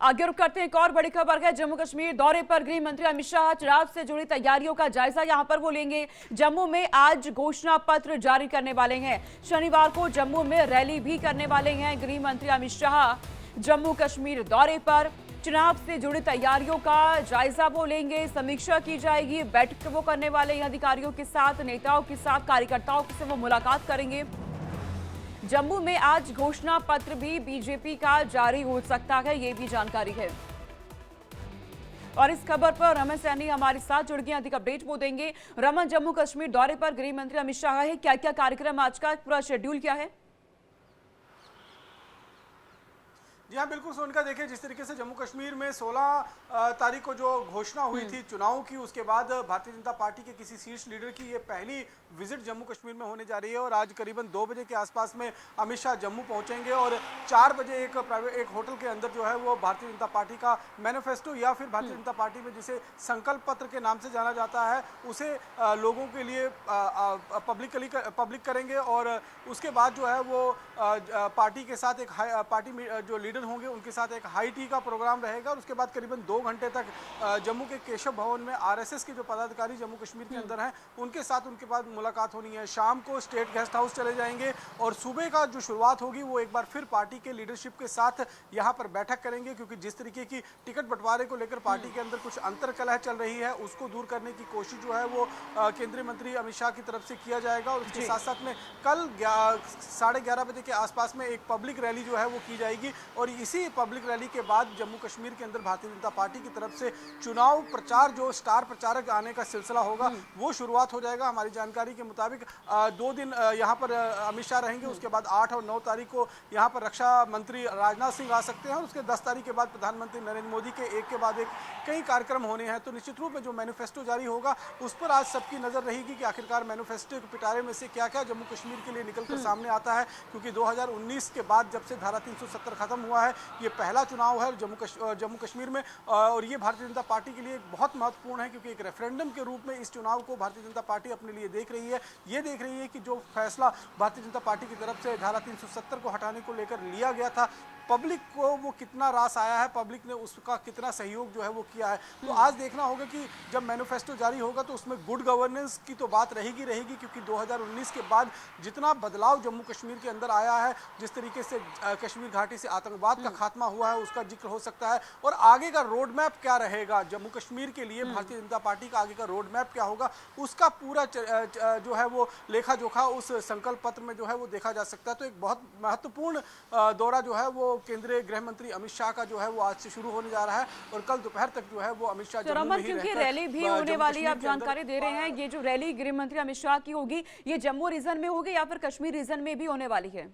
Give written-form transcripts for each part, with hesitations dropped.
आगे रुख करते हैं। एक और बड़ी खबर है, जम्मू कश्मीर दौरे पर गृह मंत्री अमित शाह चुनाव से जुड़ी तैयारियों का जायजा यहां पर वो लेंगे। जम्मू में आज घोषणा पत्र जारी करने वाले हैं। शनिवार को जम्मू में रैली भी करने वाले हैं गृह मंत्री अमित शाह। जम्मू कश्मीर दौरे पर चुनाव से जुड़ी तैयारियों का जायजा वो लेंगे, समीक्षा की जाएगी, बैठक वो करने वाले हैं अधिकारियों के साथ, नेताओं के साथ, कार्यकर्ताओं से वो मुलाकात करेंगे। जम्मू में आज घोषणा पत्र भी बीजेपी का जारी हो सकता है, ये भी जानकारी है। और इस खबर पर रमन सैनी हमारे साथ जुड़ गए, अधिक अपडेट वो देंगे। रमन, जम्मू कश्मीर दौरे पर गृह मंत्री अमित शाह है, क्या क्या कार्यक्रम आज का, पूरा शेड्यूल क्या है? जी हाँ, बिल्कुल सोनिका, देखिए जिस तरीके से जम्मू कश्मीर में 16 तारीख को जो घोषणा हुई थी चुनाव की, उसके बाद भारतीय जनता पार्टी के किसी शीर्ष लीडर की ये पहली विजिट जम्मू कश्मीर में होने जा रही है। और आज करीबन 2 बजे के आसपास में अमित शाह जम्मू पहुंचेंगे और 4 बजे एक होटल के अंदर जो है वो भारतीय जनता पार्टी का मैनिफेस्टो या फिर भारतीय जनता पार्टी में जिसे संकल्प पत्र के नाम से जाना जाता है उसे लोगों के लिए पब्लिक करेंगे। और उसके बाद जो है वो पार्टी के साथ एक पार्टी जो लीडर होंगे उनके साथ एक हाई टी का प्रोग्राम रहेगा। और उसके बाद करीबन 2 घंटे तक जम्मू के केशव भवन में आरएसएस के जो पदाधिकारी जम्मू कश्मीर के अंदर हैं उनके साथ उनके बाद मुलाकात होनी है। शाम को स्टेट गेस्ट हाउस चले जाएंगे और सुबह का जो शुरुआत होगी वो एक बार फिर पार्टी के लीडरशिप के साथ यहाँ पर बैठक करेंगे, क्योंकि जिस तरीके की टिकट बंटवारे को लेकर पार्टी के अंदर कुछ अंतर्कलह चल रही है उसको दूर करने की कोशिश जो है वो केंद्रीय मंत्री अमित शाह की तरफ से किया जाएगा। और उसके साथ साथ में कल 11:30 बजे के आसपास में एक पब्लिक रैली जो है वो की जाएगी। और इसी पब्लिक रैली के बाद जम्मू कश्मीर के अंदर भारतीय जनता पार्टी की तरफ से चुनाव प्रचार, जो स्टार प्रचारक आने का सिलसिला होगा वो शुरुआत हो जाएगा। हमारी जानकारी के मुताबिक 2 दिन यहाँ पर अमित शाह रहेंगे, उसके बाद 8 और 9 तारीख को यहाँ पर रक्षा मंत्री राजनाथ सिंह आ सकते हैं और उसके 10 तारीख के बाद प्रधानमंत्री नरेंद्र मोदी के एक के बाद एक कई कार्यक्रम होने हैं। तो निश्चित रूप में जो मैनिफेस्टो जारी होगा उस पर आज सबकी नजर रहेगी कि आखिरकार मैनिफेस्टो के पिटारे में से क्या क्या जम्मू कश्मीर के लिए निकलकर सामने आता है, क्योंकि 2019 के बाद जब से धारा 370 खत्म हुआ है ये पहला चुनाव है जम्मू कश्मीर में। और ये भारतीय जनता पार्टी के लिए बहुत महत्वपूर्ण है, क्योंकि एक रेफरेंडम के रूप में इस चुनाव को भारतीय जनता पार्टी अपने लिए देख रही है। ये देख रही है कि जो फैसला भारतीय जनता पार्टी की तरफ से धारा 370 को हटाने को लेकर लिया गया था, पब्लिक को वो कितना रास आया है, पब्लिक ने उसका कितना सहयोग जो है वो किया है। तो आज देखना होगा कि जब मैनिफेस्टो जारी होगा तो उसमें गुड गवर्नेंस की तो बात रहेगी, क्योंकि 2019 के बाद जितना बदलाव जम्मू कश्मीर के अंदर आया है, जिस तरीके से कश्मीर घाटी से आतंकवाद का खात्मा हुआ है उसका जिक्र हो सकता है। और आगे का रोड मैप क्या रहेगा जम्मू कश्मीर के लिए, भारतीय जनता पार्टी का आगे का रोड मैप क्या होगा, उसका पूरा जो है वो लेखा जोखा उस संकल्प पत्र में जो है वो देखा जा सकता है। तो एक बहुत महत्वपूर्ण दौरा जो है वो केंद्रीय गृह मंत्री अमित शाह का जो है वो आज से शुरू होने जा रहा है और कल दोपहर तक जो है वो अमित शाह जम्मू में ही क्योंकि रैली भी होने वाली है, आप जानकारी दे रहे हैं, ये जो रैली गृह मंत्री अमित शाह की होगी ये जम्मू रीजन में होगी या फिर कश्मीर रीजन में भी होने वाली है?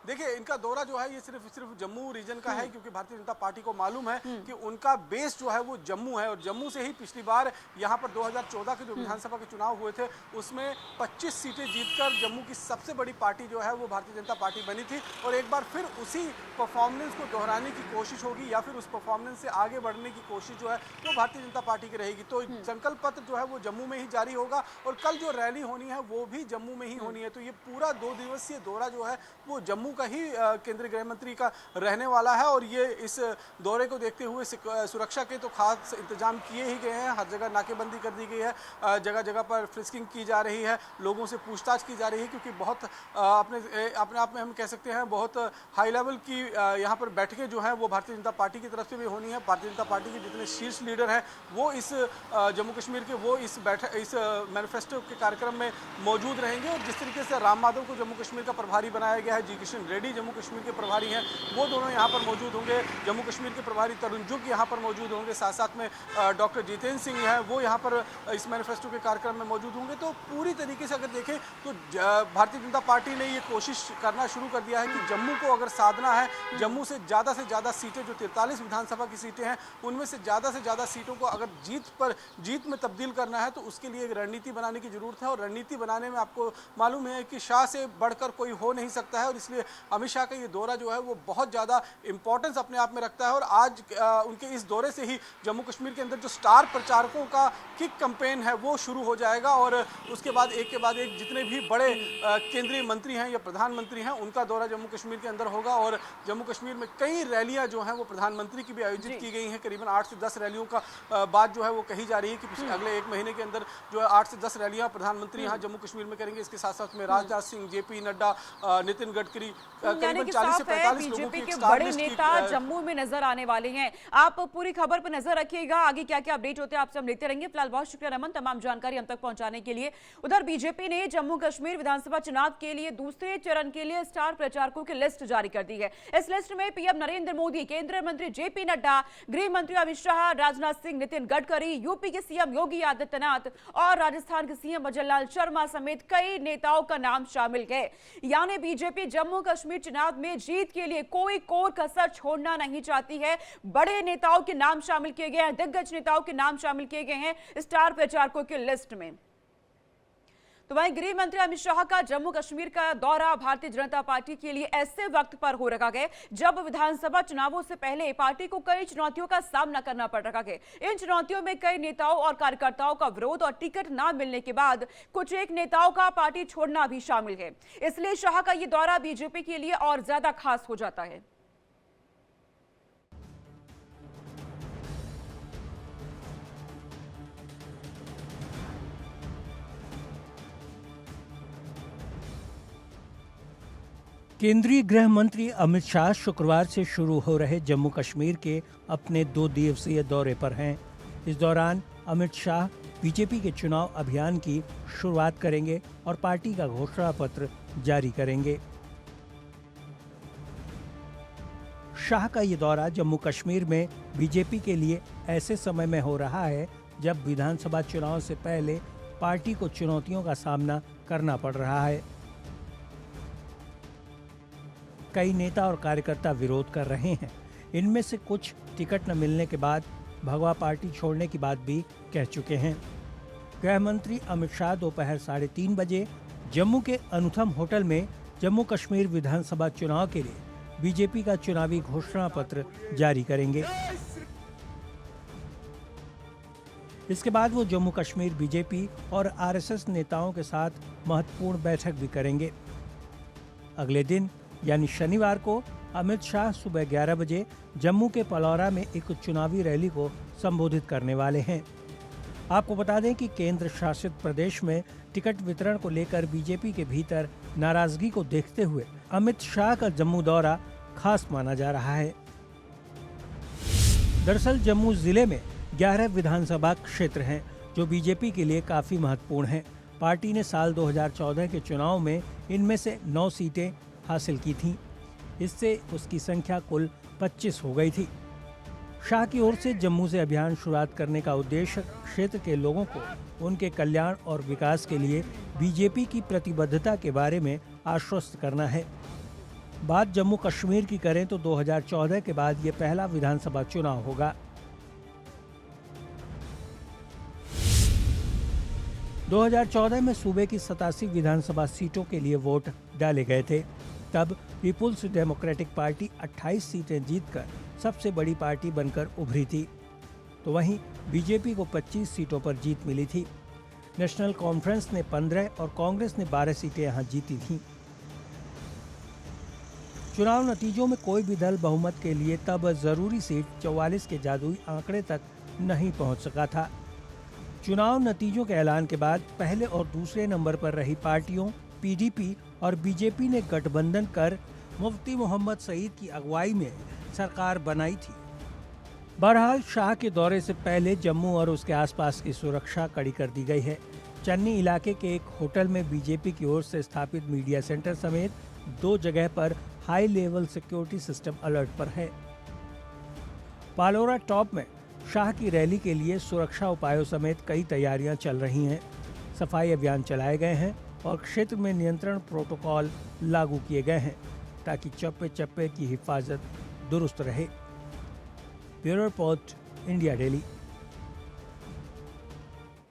देखिए, इनका दौरा जो है ये सिर्फ जम्मू रीजन का है, क्योंकि भारतीय जनता पार्टी को मालूम है कि उनका बेस जो है वो जम्मू है। और जम्मू से ही पिछली बार यहाँ पर 2014 के जो विधानसभा के चुनाव हुए थे उसमें 25 सीटें जीतकर जम्मू की सबसे बड़ी पार्टी जो है वो भारतीय जनता पार्टी बनी थी। और एक बार फिर उसी परफॉर्मेंस को दोहराने की कोशिश होगी या फिर उस परफॉर्मेंस से आगे बढ़ने की कोशिश जो है वो भारतीय जनता पार्टी की रहेगी। तो संकल्प पत्र जो है वो जम्मू में ही जारी होगा और कल जो रैली होनी है वो भी जम्मू में ही होनी है। तो ये पूरा 2 दिवसीय दौरा जो है वो जम्मू का ही केंद्रीय गृह मंत्री का रहने वाला है। और ये इस दौरे को देखते हुए सुरक्षा के तो खास इंतजाम किए ही गए हैं, हर जगह नाकेबंदी कर दी गई है, जगह जगह पर फ्रिस्किंग की जा रही है, लोगों से पूछताछ की जा रही है, क्योंकि बहुत अपने आप में हम कह सकते हैं बहुत हाई लेवल की यहाँ पर बैठकें जो हैं वो भारतीय जनता पार्टी की तरफ से भी होनी है। भारतीय जनता पार्टी के जितने शीर्ष लीडर हैं वो इस जम्मू कश्मीर के वो इस मैनिफेस्टो के कार्यक्रम में मौजूद रहेंगे। और जिस तरीके से राम माधव को जम्मू कश्मीर का प्रभारी बनाया गया है, जी किशन रेड्डी जम्मू कश्मीर के प्रभारी हैं, वो दोनों यहाँ पर मौजूद होंगे। जम्मू कश्मीर के प्रभारी तरुण जुग यहाँ पर मौजूद होंगे, साथ साथ में डॉक्टर जितेंद्र सिंह हैं वो यहाँ पर इस मैनिफेस्टो के कार्यक्रम में मौजूद होंगे। तो पूरी तरीके से अगर देखें तो भारतीय जनता पार्टी ने ये कोशिश करना शुरू कर दिया है कि जम्मू को अगर साधना है, जम्मू से ज़्यादा सीटें, जो 43 विधानसभा की सीटें हैं उनमें से ज़्यादा सीटों को अगर जीत में तब्दील करना है तो उसके लिए एक रणनीति बनाने की जरूरत है। और रणनीति बनाने में आपको मालूम है कि शाह से बढ़कर कोई हो नहीं सकता है। और इसलिए अमित शाह का ये दौरा जो है वो बहुत ज़्यादा इंपॉर्टेंस अपने आप में रखता है और आज उनके इस दौरे से ही जम्मू कश्मीर के अंदर जो स्टार प्रचारकों का किक कैंपेन है वो शुरू हो जाएगा और उसके बाद एक जितने भी बड़े केंद्रीय मंत्री हैं या प्रधानमंत्री हैं उनका दौरा जम्मू कश्मीर के अंदर होगा और जम्मू कश्मीर में कई रैलियां जो हैं वो प्रधानमंत्री की भी आयोजित की गई हैं। करीबन 8 से 10 रैलियों का बात जो है वो कही जा रही है कि पिछले अगले 1 महीने के अंदर जो है 8 से 10 रैलियां प्रधानमंत्री यहाँ जम्मू कश्मीर में करेंगे। इसके साथ साथ में राजनाथ सिंह, जेपी नड्डा, नितिन गडकरी, करीबन 40 से 45 लोगों की एक बड़े नेता जम्मू में नजर आने वाले हैं। आप पूरी खबर पर नजर रखिएगा, आगे क्या क्या अपडेट होते हैं आपसे हम लेते रहेंगे। फिलहाल बहुत शुक्रिया रमन तमाम जानकारी हम तक पहुंचाने के लिए। उधर बीजेपी ने जम्मू कश्मीर विधानसभा चुनाव के लिए दूसरे चरण के लिए स्टार प्रचारकों की लिस्ट जारी कर दी है। इस लिस्ट में पीएम नरेंद्र मोदी, केंद्रीय मंत्री जेपी नड्डा, गृह मंत्री अमित शाह, राजनाथ सिंह, नितिन गडकरी, यूपी के सीएम योगी आदित्यनाथ और राजस्थान के सीएम अजय लाल शर्मा समेत कई नेताओं का नाम शामिल है। यानी बीजेपी जम्मू कश्मीर चुनाव में जीत के लिए कोई कोर कसर छोड़ना नहीं चाहती है। बड़े नेताओं के नाम शामिल किए गए हैं, दिग्गज नेताओं के नाम शामिल किए गए हैं स्टार प्रचारकों की लिस्ट में। तो वहीं गृह मंत्री अमित शाह का जम्मू कश्मीर का दौरा भारतीय जनता पार्टी के लिए ऐसे वक्त पर हो रखा है जब विधानसभा चुनावों से पहले पार्टी को कई चुनौतियों का सामना करना पड़ रहा है। इन चुनौतियों में कई नेताओं और कार्यकर्ताओं का विरोध और टिकट न मिलने के बाद कुछ एक नेताओं का पार्टी छोड़ना भी शामिल है। इसलिए शाह का यह दौरा बीजेपी के लिए और ज्यादा खास हो जाता है। केंद्रीय गृह मंत्री अमित शाह शुक्रवार से शुरू हो रहे जम्मू कश्मीर के अपने 2 दिवसीय दौरे पर हैं। इस दौरान अमित शाह बीजेपी के चुनाव अभियान की शुरुआत करेंगे और पार्टी का घोषणा पत्र जारी करेंगे। शाह का ये दौरा जम्मू कश्मीर में बीजेपी के लिए ऐसे समय में हो रहा है जब विधानसभा चुनाव से पहले पार्टी को चुनौतियों का सामना करना पड़ रहा है। कई नेता और कार्यकर्ता विरोध कर रहे हैं। इनमें से कुछ टिकट न मिलने के बाद भगवा पार्टी छोड़ने की बात भी कह चुके हैं। गृह मंत्री अमित शाह दोपहर 3:30 बजे जम्मू के अनुथम होटल में जम्मू कश्मीर विधानसभा चुनाव के लिए बीजेपी का चुनावी घोषणा पत्र जारी करेंगे। इसके बाद वो जम्मू कश्मीर बीजेपी और आरएसएस नेताओं के साथ महत्वपूर्ण बैठक भी करेंगे। अगले दिन यानी शनिवार को अमित शाह सुबह 11 बजे जम्मू के पलौरा में एक चुनावी रैली को संबोधित करने वाले हैं। आपको बता दें कि केंद्र शासित प्रदेश में टिकट वितरण को लेकर बीजेपी के भीतर नाराजगी को देखते हुए अमित शाह का जम्मू दौरा खास माना जा रहा है। दरअसल जम्मू जिले में 11 विधानसभा क्षेत्र हैं जो बीजेपी के लिए काफी महत्वपूर्ण हैं। पार्टी ने साल 2014 के चुनाव में इनमें से 9 सीटें हासिल की थीं। इससे उसकी संख्या कुल 25 हो गई थी। शाह की ओर से जम्मू से अभियान शुरुआत करने का उद्देश्य क्षेत्र के लोगों को उनके कल्याण और विकास के लिए बीजेपी की प्रतिबद्धता के बारे में आश्वस्त करना है। बात जम्मू कश्मीर की करें तो 2014 के बाद ये पहला विधानसभा चुनाव होगा। 2014 में सूबे की 87 विधानसभा सीटों के लिए वोट डाले गए थे। तब पीपुल्स डेमोक्रेटिक पार्टी 28 सीटें जीतकर सबसे बड़ी पार्टी बनकर उभरी थी, तो वहीं बीजेपी को 25 सीटों पर जीत मिली थी। नेशनल कॉन्फ्रेंस ने 15 और कांग्रेस ने 12 सीटें यहां जीती थीं। चुनाव नतीजों में कोई भी दल बहुमत के लिए तब जरूरी सीट 44 के जादुई आंकड़े तक नहीं पहुंच सका था। चुनाव नतीजों के ऐलान के बाद पहले और दूसरे नंबर पर रही पार्टियों पीडीपी और बीजेपी ने गठबंधन कर मुफ्ती मोहम्मद सईद की अगुवाई में सरकार बनाई थी। बहरहाल शाह के दौरे से पहले जम्मू और उसके आसपास की सुरक्षा कड़ी कर दी गई है। चन्नी इलाके के एक होटल में बीजेपी की ओर से स्थापित मीडिया सेंटर समेत 2 जगह पर high level security system alert पर है। पालोरा टॉप में शाह की रैली के लिए सुरक्षा उपायों समेत कई तैयारियां चल रही हैं। सफाई अभियान चलाए गए हैं और क्षेत्र में नियंत्रण प्रोटोकॉल लागू किए गए हैं ताकि चप्पे चप्पे की हिफाजत दुरुस्त रहे। Bureau report, India daily.